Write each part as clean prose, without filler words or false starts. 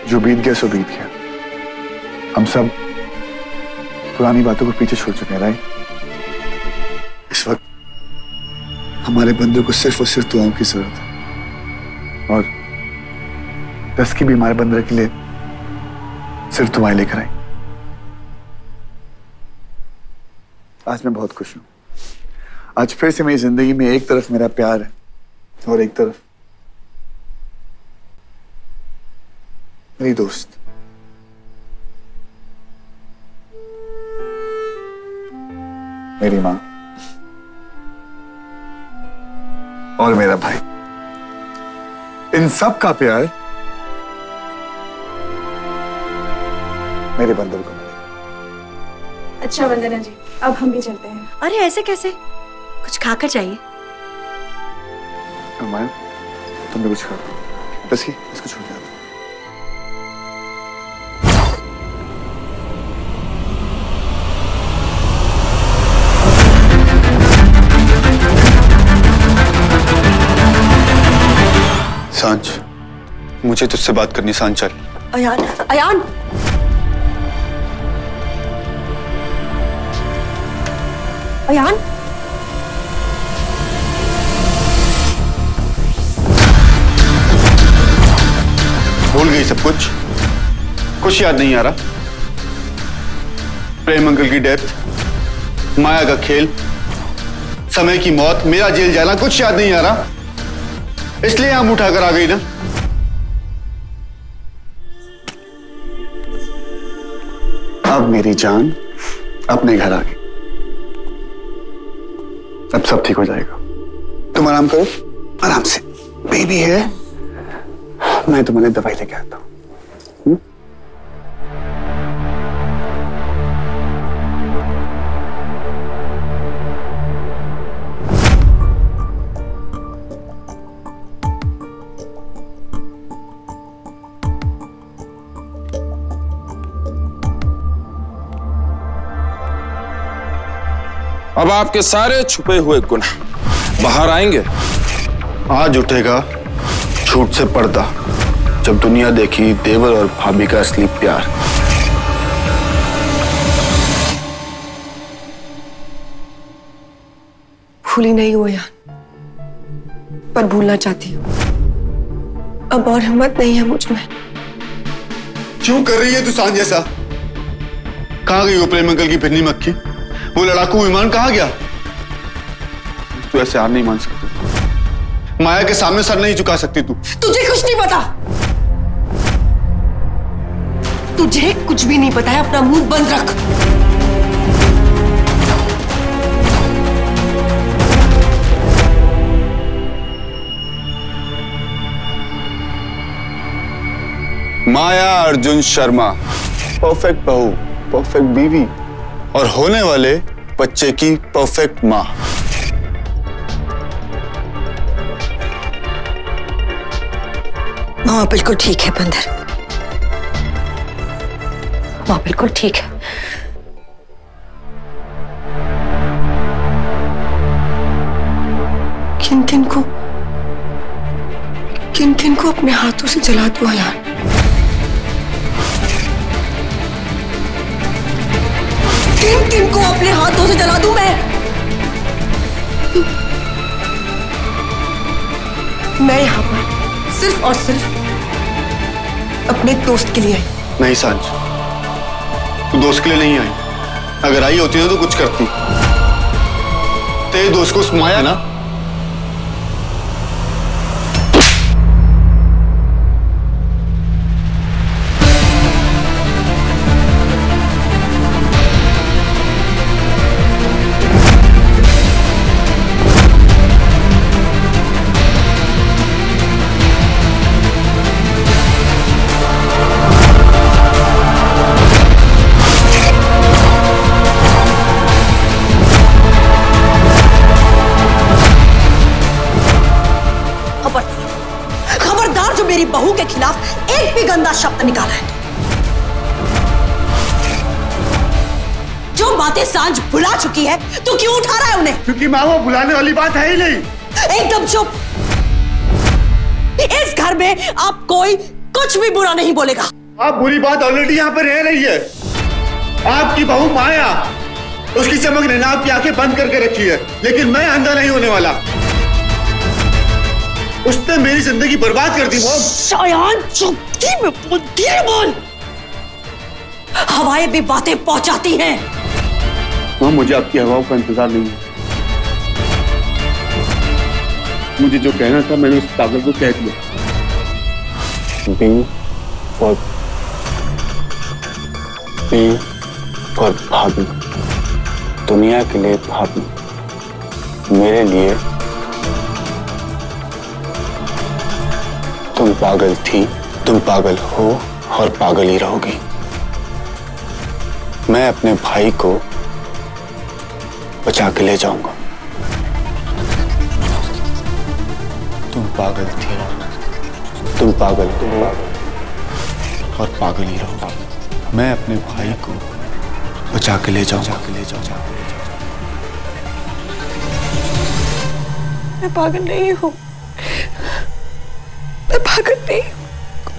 जो बीत गया सो बीत गया। हम सब पुरानी बातों को पीछे छोड़ चुके हैं राइट। इस वक्त हमारे बंदे को सिर्फ और सिर्फ दुआओं की जरूरत है, और 10 की भी हमारे बंदर के लिए सिर्फ दुआएं लेकर आई। आज मैं बहुत खुश हूं। आज फिर से मेरी जिंदगी में एक तरफ मेरा प्यार है और एक तरफ मेरी दोस्त। मेरी माँ और मेरा भाई। इन सब का प्यार मेरे बंदर को मिलेगा। अच्छा वंदना जी, अब हम भी चलते हैं। अरे ऐसे कैसे, कुछ खाकर जाइए। अमाया, तुमने कुछ खा बस की इसको छोड़ दिया। सांच, मुझे तुझसे बात करनी। सांच चल। अयान, अयान। अयान। भूल गई सब कुछ? कुछ याद नहीं आ रहा? प्रेम अंकल की डेथ, माया का खेल, समय की मौत, मेरा जेल जाना, कुछ याद नहीं आ रहा? इसलिए हम उठाकर आ गई ना। अब मेरी जान अपने घर आ गई। अब सब ठीक हो जाएगा। तुम आराम करो, आराम से। बेबी है, मैं तुम्हारे दवाई लेके आता हूं। अब आपके सारे छुपे हुए गुनाह बाहर आएंगे। आज उठेगा झूठ से पर्दा, जब दुनिया देखी देवर और भाभी का असली प्यार। भूली नहीं हो यार, पर भूलना चाहती हूँ। अब और हिम्मत नहीं है मुझ में। क्यों कर रही है तू सांझ जैसा? कहां गई वो प्रेम अंकल की फिरनी मक्खी? वो लड़ाकू विमान कहां गया? तू ऐसे हार नहीं मान सकती। माया के सामने सर नहीं झुका सकती तू। तुझे कुछ नहीं पता, तुझे कुछ भी नहीं पता है। अपना मुंह बंद रख। माया अर्जुन शर्मा, परफेक्ट बहू, परफेक्ट बीवी और होने वाले बच्चे की परफेक्ट मां। माँ बिल्कुल ठीक है बंदर, माँ बिल्कुल ठीक है। किन किन को अपने हाथों से जला दूं यार? किन को अपने हाथों से जला दूं मैं यहाँ पर सिर्फ और सिर्फ अपने दोस्त के लिए आई। नहीं सांझ, तू दोस्त के लिए नहीं आई। अगर आई होती तो कुछ करती। तेरे दोस्त को उस माया ना, खबरदार जो मेरी बहू के खिलाफ एक भी गंदा शब्द निकाला है। जो बातें सांझ भुला चुकी है, तू क्यों उठा रहा है उन्हें? क्योंकि माँ वो भुलाने वाली बात है ही नहीं। एकदम चुप। इस घर में आप कुछ भी बुरा नहीं बोलेगा। आप बुरी बात ऑलरेडी यहाँ पर रह रही है। आपकी बहू माया, उसकी चमक ने ना आपकी आंखें बंद करके रखी है, लेकिन मैं अंधा नहीं होने वाला। उसने मेरी जिंदगी बर्बाद कर दी। शायान चुप, धीरे बोल। हवाएं भी बातें पहुंचाती हैं। मां, मुझे आपकी हवाओं का इंतजार नहीं है। मुझे जो कहना था मैंने उस पागल को कह दिया। बी फॉर भाभी, दुनिया के लिए भाभी, मेरे लिए तुम पागल थी, तुम पागल हो और पागल ही रहोगी। मैं अपने भाई को बचा के ले जाऊंगा। तुम पागल थी, तुम पागल हो और पागल ही रहोगी। मैं अपने भाई को बचा के ले जाऊंगा। मैं पागल नहीं हूँ, मैं पागल नहीं हूँ।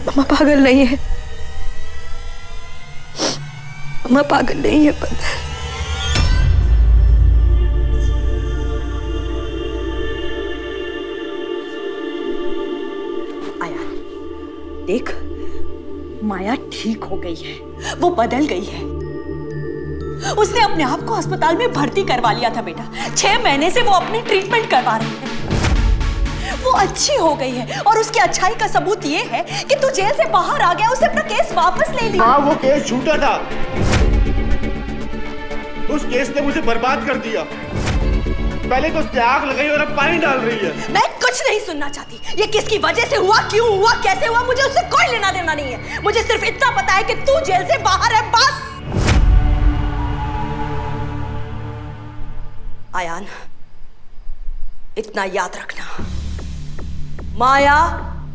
मम्मा पागल नहीं है, मम्मा पागल नहीं है। बदल आया, देख, माया ठीक हो गई है, वो बदल गई है। उसने अपने आप को अस्पताल में भर्ती करवा लिया था बेटा। 6 महीने से वो अपनी ट्रीटमेंट करवा रही है। वो अच्छी हो गई है और उसकी अच्छाई का सबूत ये है कि तू जेल से बाहर आ गया, उसने अपना केस वापस ले लिया। हाँ, वो केस झूठा था। उस केस ने मुझे बर्बाद कर दिया। पहले तो उसने आग लगाई और अब पानी डाल रही है। मैं कुछ नहीं सुनना चाहती। ये किसकी वजह से हुआ, क्यों हुआ, कैसे हुआ, मुझे उससे कोई लेना देना नहीं है। मुझे सिर्फ इतना पता है कि तू जेल से बाहर है, बस। आयान, इतना याद रखना, माया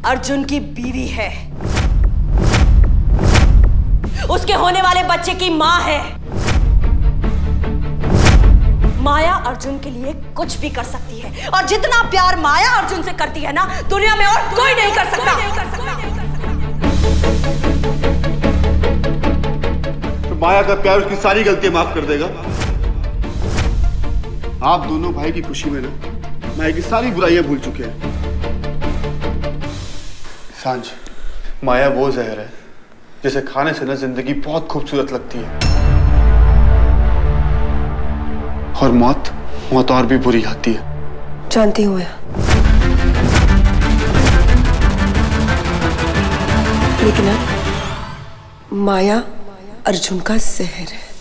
अर्जुन की बीवी है, उसके होने वाले बच्चे की मां है। माया अर्जुन के लिए कुछ भी कर सकती है और जितना प्यार माया अर्जुन से करती है ना, दुनिया में और कोई नहीं कर सकता। तो माया का प्यार उसकी सारी गलतियां माफ कर देगा। आप दोनों भाई की खुशी में ना माया की सारी बुराइयां भूल चुके हैं। सांझ, माया वो जहर है जिसे खाने से ना जिंदगी बहुत खूबसूरत लगती है और मौत और भी बुरी आती है। जानती हूँ, लेकिन अब माया अर्जुन का जहर है।